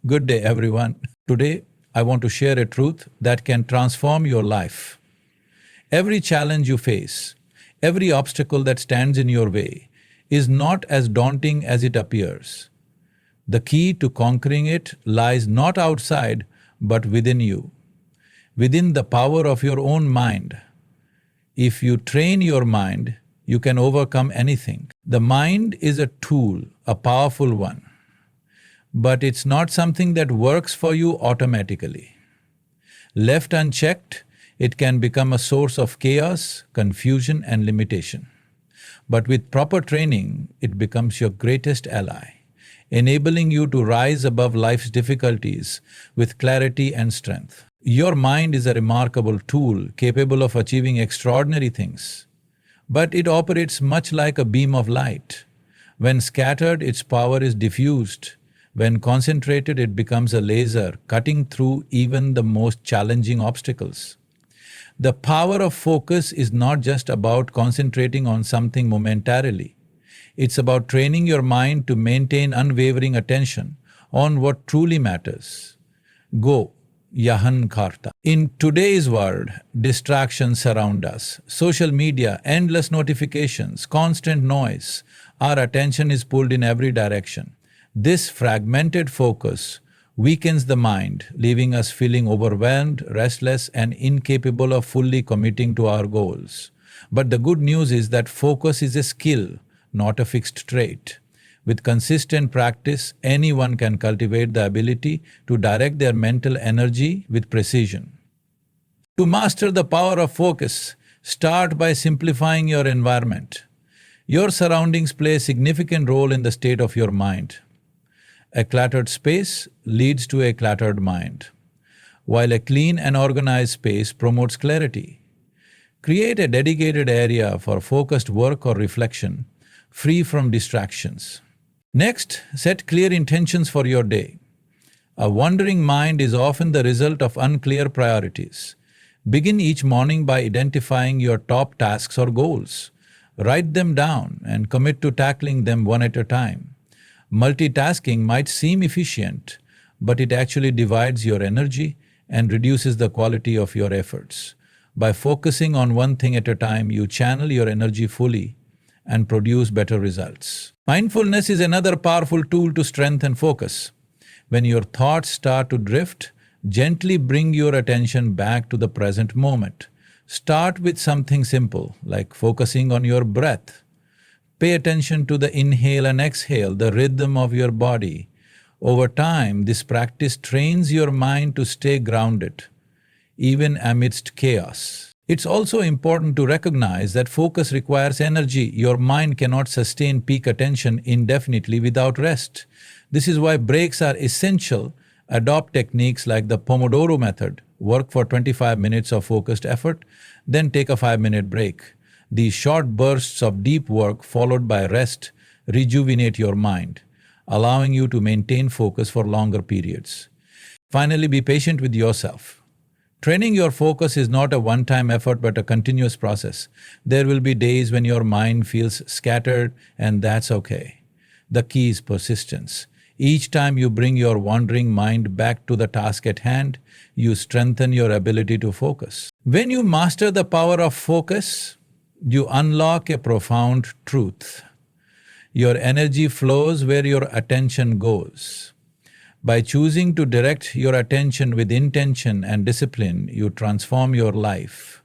Good day, everyone. Today, I want to share a truth that can transform your life. Every challenge you face, every obstacle that stands in your way, is not as daunting as it appears. The key to conquering it lies not outside, but within you, within the power of your own mind. If you train your mind, you can overcome anything. The mind is a tool, a powerful one, but it's not something that works for you automatically. Left unchecked, it can become a source of chaos, confusion, and limitation. But with proper training, it becomes your greatest ally, enabling you to rise above life's difficulties with clarity and strength. Your mind is a remarkable tool capable of achieving extraordinary things, but it operates much like a beam of light. When scattered, its power is diffused. When concentrated, it becomes a laser, cutting through even the most challenging obstacles. The power of focus is not just about concentrating on something momentarily. It's about training your mind to maintain unwavering attention on what truly matters. Go, Yahan Karta. In today's world, distractions surround us. Social media, endless notifications, constant noise. Our attention is pulled in every direction. This fragmented focus weakens the mind, leaving us feeling overwhelmed, restless, and incapable of fully committing to our goals. But the good news is that focus is a skill, not a fixed trait. With consistent practice, anyone can cultivate the ability to direct their mental energy with precision. To master the power of focus, start by simplifying your environment. Your surroundings play a significant role in the state of your mind. A cluttered space leads to a cluttered mind, while a clean and organized space promotes clarity. Create a dedicated area for focused work or reflection, free from distractions. Next, set clear intentions for your day. A wandering mind is often the result of unclear priorities. Begin each morning by identifying your top tasks or goals. Write them down and commit to tackling them one at a time. Multitasking might seem efficient, but it actually divides your energy and reduces the quality of your efforts. By focusing on one thing at a time, you channel your energy fully and produce better results. Mindfulness is another powerful tool to strengthen focus. When your thoughts start to drift, gently bring your attention back to the present moment. Start with something simple, like focusing on your breath. Pay attention to the inhale and exhale, the rhythm of your body. Over time, this practice trains your mind to stay grounded, even amidst chaos. It's also important to recognize that focus requires energy. Your mind cannot sustain peak attention indefinitely without rest. This is why breaks are essential. Adopt techniques like the Pomodoro method. Work for 25 minutes of focused effort, then take a 5-minute break. These short bursts of deep work followed by rest rejuvenate your mind, allowing you to maintain focus for longer periods. Finally, be patient with yourself. Training your focus is not a one-time effort but a continuous process. There will be days when your mind feels scattered, and that's okay. The key is persistence. Each time you bring your wandering mind back to the task at hand, you strengthen your ability to focus. When you master the power of focus, you unlock a profound truth. Your energy flows where your attention goes. By choosing to direct your attention with intention and discipline, you transform your life.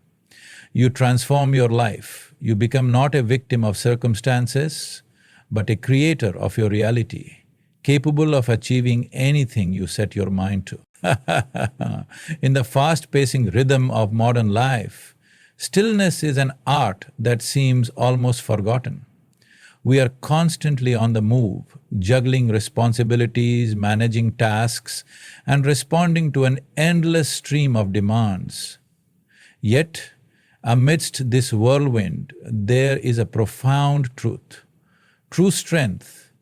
You transform your life. You become not a victim of circumstances, but a creator of your reality, capable of achieving anything you set your mind to. In the fast-pacing rhythm of modern life, stillness is an art that seems almost forgotten. We are constantly on the move, juggling responsibilities, managing tasks, and responding to an endless stream of demands. Yet, amidst this whirlwind, there is a profound truth. True strength,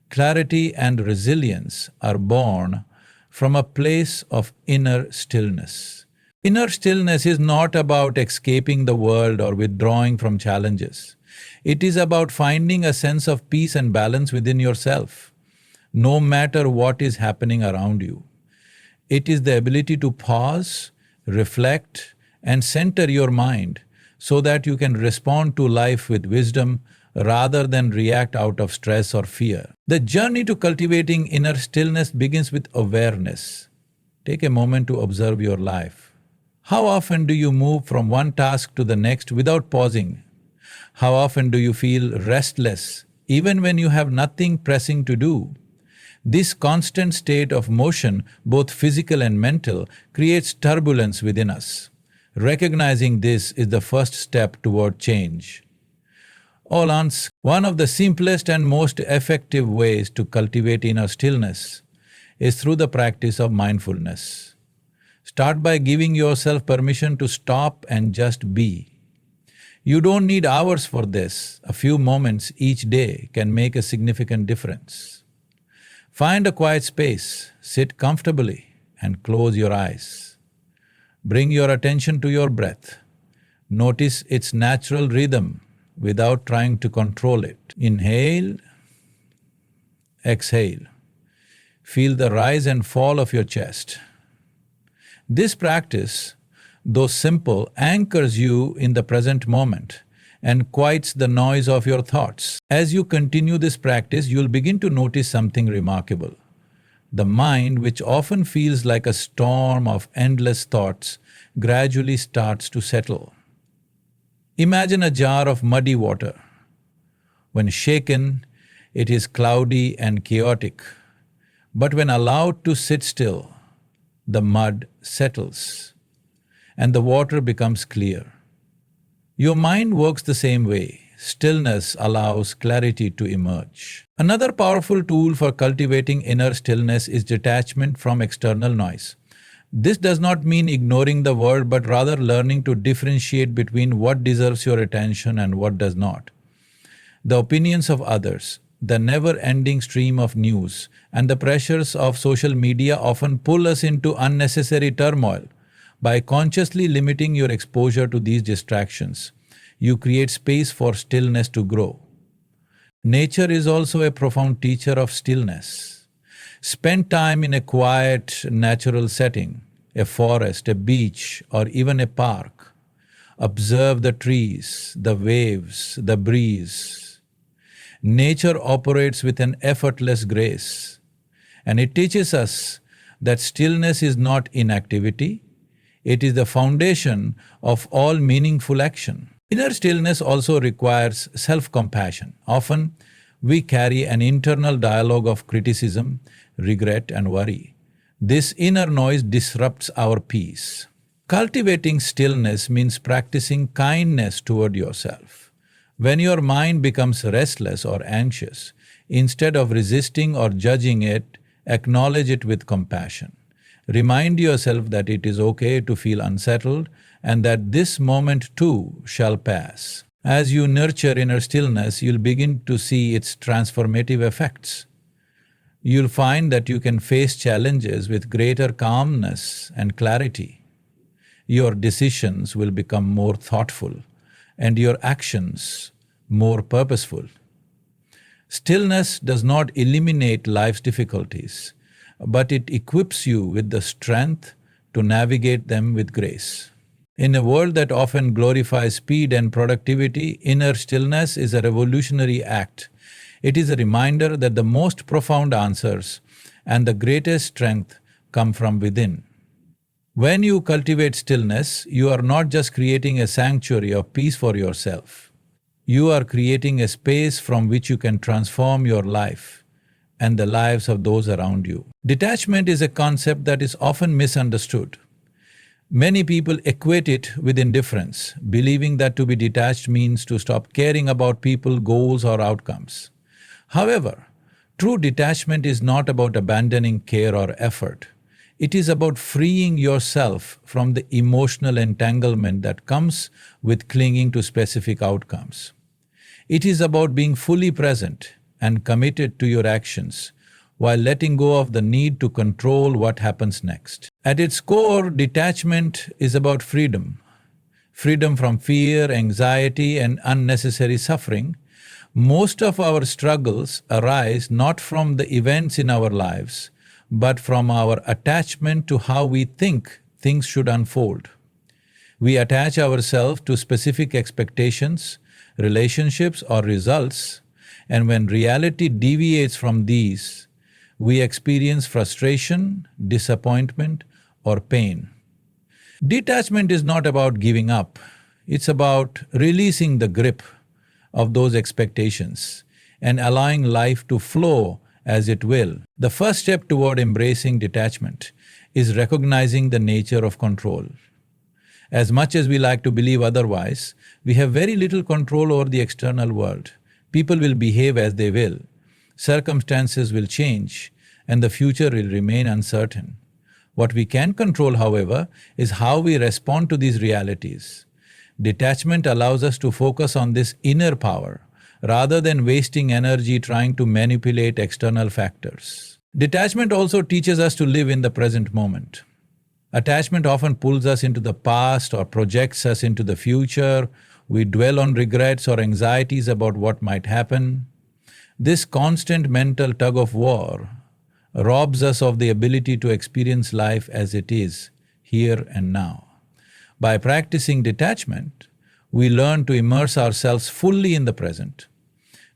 clarity, and resilience are born from a place of inner stillness. Inner stillness is not about escaping the world or withdrawing from challenges. It is about finding a sense of peace and balance within yourself. no matter what is happening around you. It is the ability to pause, reflect, and center your mind so that you can respond to life with wisdom rather than react out of stress or fear. The journey to cultivating inner stillness begins with awareness. Take a moment to observe your life. How often do you move from one task to the next without pausing? How often do you feel restless, even when you have nothing pressing to do? This constant state of motion, both physical and mental, creates turbulence within us. Recognizing this is the first step toward change. Olans, one of the simplest and most effective ways to cultivate inner stillness is through the practice of mindfulness. Start by giving yourself permission to stop and just be. You don't need hours for this. A few moments each day can make a significant difference. Find a quiet space, sit comfortably, and close your eyes. Bring your attention to your breath. Notice its natural rhythm without trying to control it. Inhale, exhale. Feel the rise and fall of your chest. This practice, though simple, anchors you in the present moment and quiets the noise of your thoughts. As you continue this practice, you'll begin to notice something remarkable. The mind, which often feels like a storm of endless thoughts, gradually starts to settle. Imagine a jar of muddy water. When shaken, it is cloudy and chaotic. But when allowed to sit still, the mud settles and the water becomes clear. Your mind works the same way. Stillness allows clarity to emerge. Another powerful tool for cultivating inner stillness is detachment from external noise. This does not mean ignoring the world, but rather learning to differentiate between what deserves your attention and what does not. The opinions of others, the never-ending stream of news, and the pressures of social media often pull us into unnecessary turmoil. By consciously limiting your exposure to these distractions, you create space for stillness to grow. Nature is also a profound teacher of stillness. Spend time in a quiet, natural setting, a forest, a beach, or even a park. Observe the trees, the waves, the breeze. Nature operates with an effortless grace, and it teaches us that stillness is not inactivity, it is the foundation of all meaningful action. Inner stillness also requires self-compassion. Often, we carry an internal dialogue of criticism, regret, and worry. This inner noise disrupts our peace. Cultivating stillness means practicing kindness toward yourself. When your mind becomes restless or anxious, instead of resisting or judging it, acknowledge it with compassion. Remind yourself that it is okay to feel unsettled and that this moment too shall pass. As you nurture inner stillness, you'll begin to see its transformative effects. You'll find that you can face challenges with greater calmness and clarity. Your decisions will become more thoughtful and your actions more purposeful. Stillness does not eliminate life's difficulties, but it equips you with the strength to navigate them with grace. In a world that often glorifies speed and productivity, inner stillness is a revolutionary act. It is a reminder that the most profound answers and the greatest strength come from within. When you cultivate stillness, you are not just creating a sanctuary of peace for yourself. You are creating a space from which you can transform your life and the lives of those around you. Detachment is a concept that is often misunderstood. Many people equate it with indifference, believing that to be detached means to stop caring about people, goals, or outcomes. However, true detachment is not about abandoning care or effort. It is about freeing yourself from the emotional entanglement that comes with clinging to specific outcomes. It is about being fully present and committed to your actions, while letting go of the need to control what happens next. At its core, detachment is about freedom. Freedom from fear, anxiety, and unnecessary suffering. Most of our struggles arise not from the events in our lives, but from our attachment to how we think things should unfold. We attach ourselves to specific expectations, relationships, or results, and when reality deviates from these, we experience frustration, disappointment, or pain. Detachment is not about giving up, it's about releasing the grip of those expectations and allowing life to flow as it will. The first step toward embracing detachment is recognizing the nature of control. As much as we like to believe otherwise, we have very little control over the external world. People will behave as they will. Circumstances will change, and the future will remain uncertain. What we can control, however, is how we respond to these realities. Detachment allows us to focus on this inner power, rather than wasting energy trying to manipulate external factors. Detachment also teaches us to live in the present moment. Attachment often pulls us into the past or projects us into the future. We dwell on regrets or anxieties about what might happen. This constant mental tug of war robs us of the ability to experience life as it is, here and now. By practicing detachment, we learn to immerse ourselves fully in the present,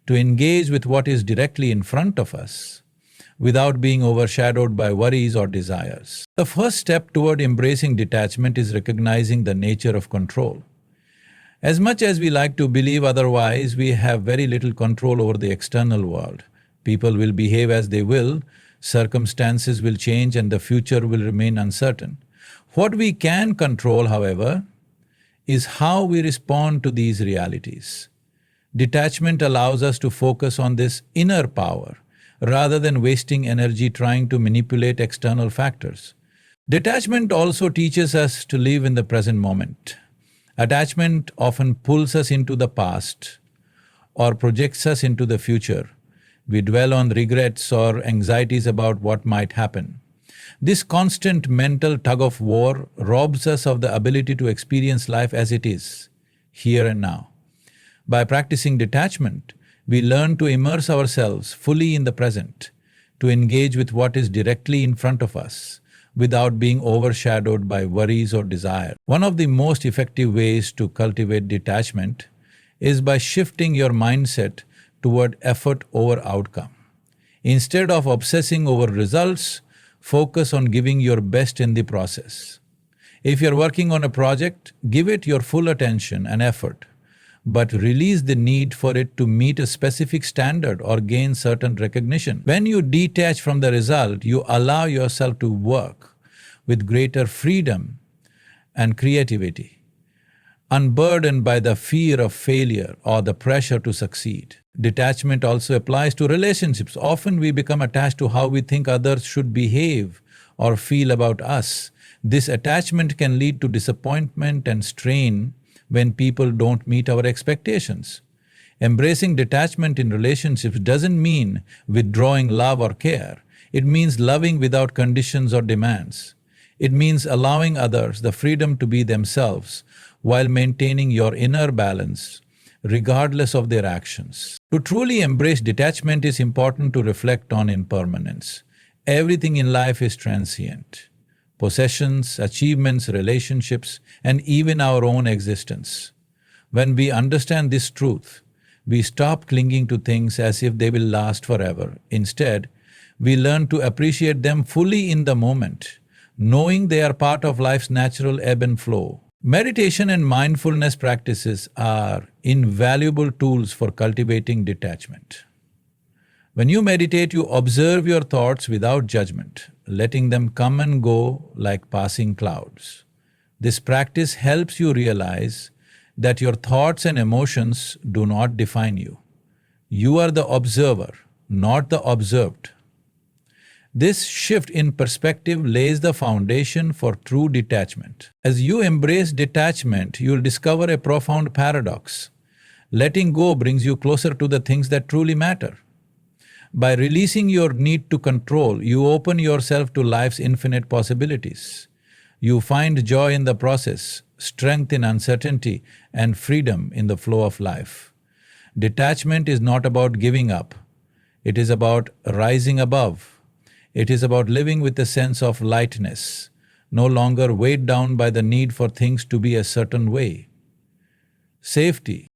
to engage with what is directly in front of us, without being overshadowed by worries or desires. The first step toward embracing detachment is recognizing the nature of control. As much as we like to believe otherwise, we have very little control over the external world. People will behave as they will, circumstances will change, and the future will remain uncertain. What we can control, however, is how we respond to these realities. Detachment allows us to focus on this inner power, rather than wasting energy trying to manipulate external factors. Detachment also teaches us to live in the present moment. Attachment often pulls us into the past or projects us into the future. We dwell on regrets or anxieties about what might happen. This constant mental tug of war robs us of the ability to experience life as it is, here and now. By practicing detachment, we learn to immerse ourselves fully in the present, to engage with what is directly in front of us, without being overshadowed by worries or desire. One of the most effective ways to cultivate detachment is by shifting your mindset toward effort over outcome. Instead of obsessing over results, focus on giving your best in the process. If you're working on a project, give it your full attention and effort, but release the need for it to meet a specific standard or gain certain recognition. When you detach from the result, you allow yourself to work with greater freedom and creativity, unburdened by the fear of failure or the pressure to succeed. Detachment also applies to relationships. Often we become attached to how we think others should behave or feel about us. This attachment can lead to disappointment and strain when people don't meet our expectations. Embracing detachment in relationships doesn't mean withdrawing love or care. It means loving without conditions or demands. It means allowing others the freedom to be themselves while maintaining your inner balance, regardless of their actions. To truly embrace detachment is important to reflect on impermanence. Everything in life is transient. Possessions, achievements, relationships, and even our own existence. When we understand this truth, we stop clinging to things as if they will last forever. Instead, we learn to appreciate them fully in the moment, knowing they are part of life's natural ebb and flow. Meditation and mindfulness practices are invaluable tools for cultivating detachment. When you meditate, you observe your thoughts without judgment, letting them come and go like passing clouds. This practice helps you realize that your thoughts and emotions do not define you. You are the observer, not the observed. This shift in perspective lays the foundation for true detachment. As you embrace detachment, you'll discover a profound paradox. Letting go brings you closer to the things that truly matter. By releasing your need to control, you open yourself to life's infinite possibilities. You find joy in the process, strength in uncertainty, and freedom in the flow of life. Detachment is not about giving up. It is about rising above. It is about living with a sense of lightness, no longer weighed down by the need for things to be a certain way. Safety.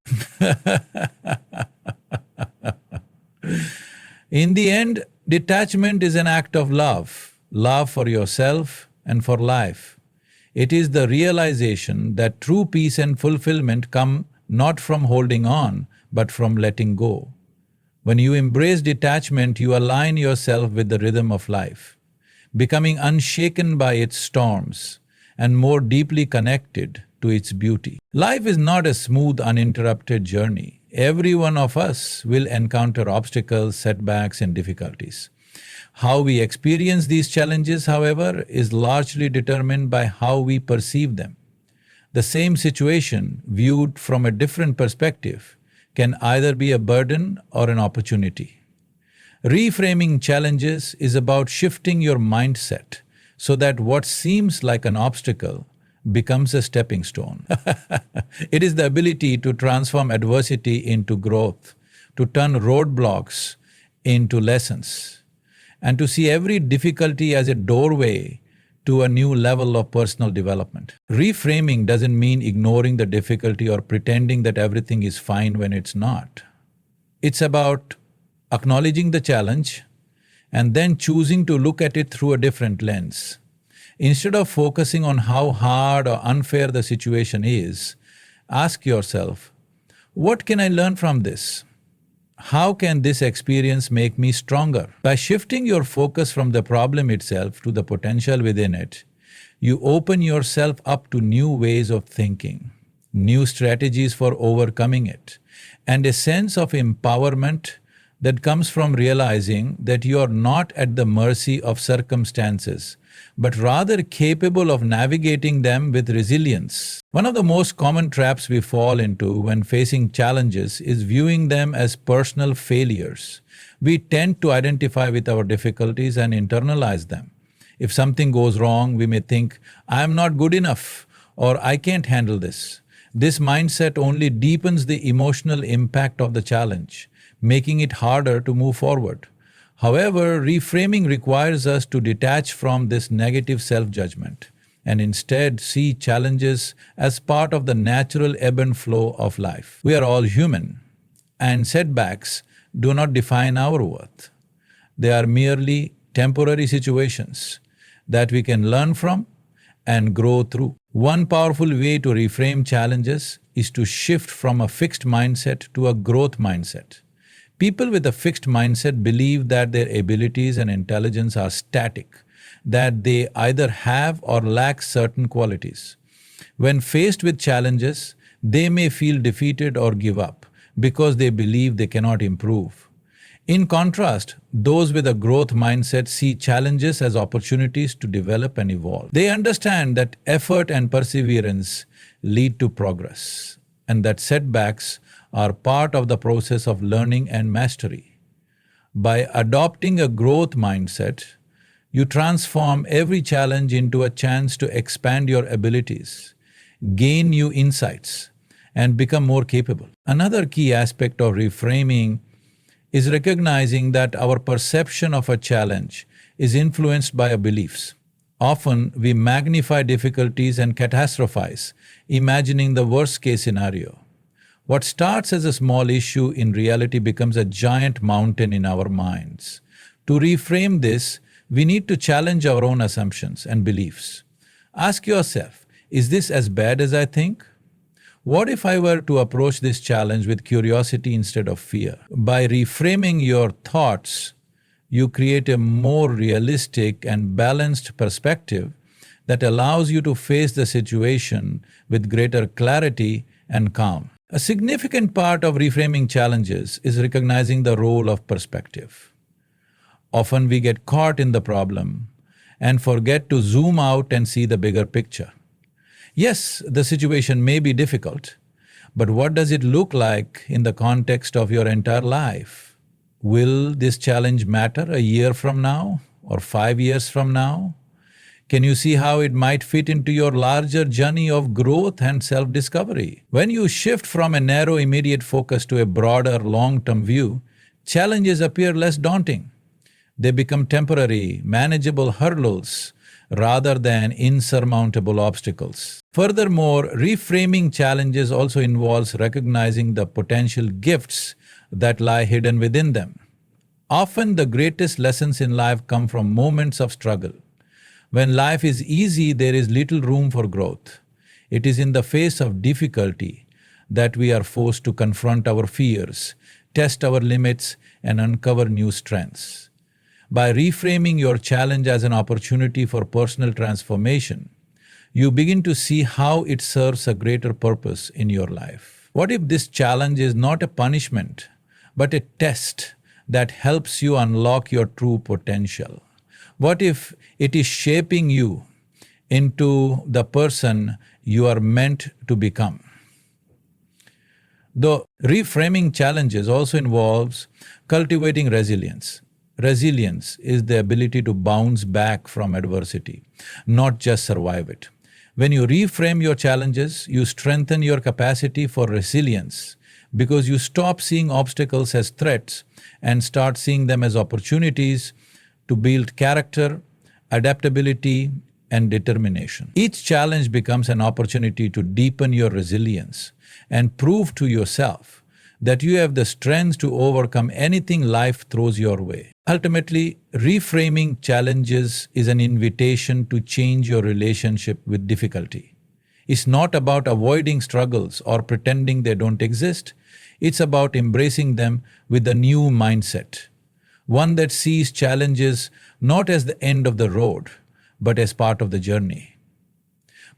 In the end, detachment is an act of love for yourself and for life. It is the realization that true peace and fulfillment come not from holding on, but from letting go. When you embrace detachment, you align yourself with the rhythm of life, becoming unshaken by its storms and more deeply connected to its beauty. Life is not a smooth, uninterrupted journey. Every one of us will encounter obstacles, setbacks, and difficulties. How we experience these challenges, however, is largely determined by how we perceive them. The same situation, viewed from a different perspective, can either be a burden or an opportunity. Reframing challenges is about shifting your mindset so that what seems like an obstacle becomes a stepping stone. It is the ability to transform adversity into growth, to turn roadblocks into lessons, and to see every difficulty as a doorway to a new level of personal development. Reframing doesn't mean ignoring the difficulty or pretending that everything is fine when it's not. It's about acknowledging the challenge and then choosing to look at it through a different lens. Instead of focusing on how hard or unfair the situation is, ask yourself, what can I learn from this? How can this experience make me stronger? By shifting your focus from the problem itself to the potential within it, you open yourself up to new ways of thinking, new strategies for overcoming it, and a sense of empowerment that comes from realizing that you are not at the mercy of circumstances, but rather capable of navigating them with resilience. One of the most common traps we fall into when facing challenges is viewing them as personal failures. We tend to identify with our difficulties and internalize them. If something goes wrong, we may think, I am not good enough, or I can't handle this. This mindset only deepens the emotional impact of the challenge, making it harder to move forward. However, reframing requires us to detach from this negative self-judgment and instead see challenges as part of the natural ebb and flow of life. We are all human, and setbacks do not define our worth. They are merely temporary situations that we can learn from and grow through. One powerful way to reframe challenges is to shift from a fixed mindset to a growth mindset. People with a fixed mindset believe that their abilities and intelligence are static, that they either have or lack certain qualities. When faced with challenges, they may feel defeated or give up because they believe they cannot improve. In contrast, those with a growth mindset see challenges as opportunities to develop and evolve. They understand that effort and perseverance lead to progress, and that setbacks are part of the process of learning and mastery. By adopting a growth mindset, you transform every challenge into a chance to expand your abilities, gain new insights, and become more capable. Another key aspect of reframing is recognizing that our perception of a challenge is influenced by our beliefs. Often, we magnify difficulties and catastrophize, imagining the worst-case scenario. What starts as a small issue in reality becomes a giant mountain in our minds. To reframe this, we need to challenge our own assumptions and beliefs. Ask yourself, is this as bad as I think? What if I were to approach this challenge with curiosity instead of fear? By reframing your thoughts, you create a more realistic and balanced perspective that allows you to face the situation with greater clarity and calm. A significant part of reframing challenges is recognizing the role of perspective. Often we get caught in the problem and forget to zoom out and see the bigger picture. Yes, the situation may be difficult, but what does it look like in the context of your entire life? Will this challenge matter a year from now or 5 years from now? Can you see how it might fit into your larger journey of growth and self discovery? When you shift from a narrow, immediate focus to a broader, long term view, challenges appear less daunting. They become temporary, manageable hurdles rather than insurmountable obstacles. Furthermore, reframing challenges also involves recognizing the potential gifts that lie hidden within them. Often, the greatest lessons in life come from moments of struggle. When life is easy, there is little room for growth. It is in the face of difficulty that we are forced to confront our fears, test our limits, and uncover new strengths. By reframing your challenge as an opportunity for personal transformation, you begin to see how it serves a greater purpose in your life. What if this challenge is not a punishment, but a test that helps you unlock your true potential? What if it is shaping you into the person you are meant to become? Though reframing challenges also involves cultivating resilience. Resilience is the ability to bounce back from adversity, not just survive it. When you reframe your challenges, you strengthen your capacity for resilience because you stop seeing obstacles as threats and start seeing them as opportunities to build character, adaptability, and determination. Each challenge becomes an opportunity to deepen your resilience and prove to yourself that you have the strength to overcome anything life throws your way. Ultimately, reframing challenges is an invitation to change your relationship with difficulty. It's not about avoiding struggles or pretending they don't exist. It's about embracing them with a new mindset, one that sees challenges not as the end of the road, but as part of the journey.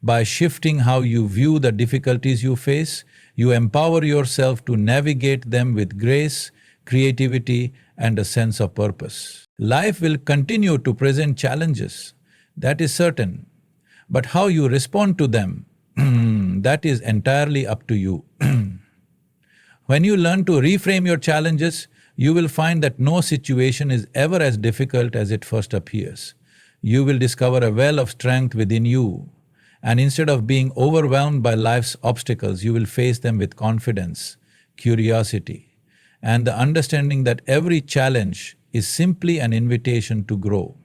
By shifting how you view the difficulties you face, you empower yourself to navigate them with grace, creativity, and a sense of purpose. Life will continue to present challenges, that is certain, but how you respond to them, that is entirely up to you. When you learn to reframe your challenges, you will find that no situation is ever as difficult as it first appears. You will discover a well of strength within you, and instead of being overwhelmed by life's obstacles, you will face them with confidence, curiosity, and the understanding that every challenge is simply an invitation to grow.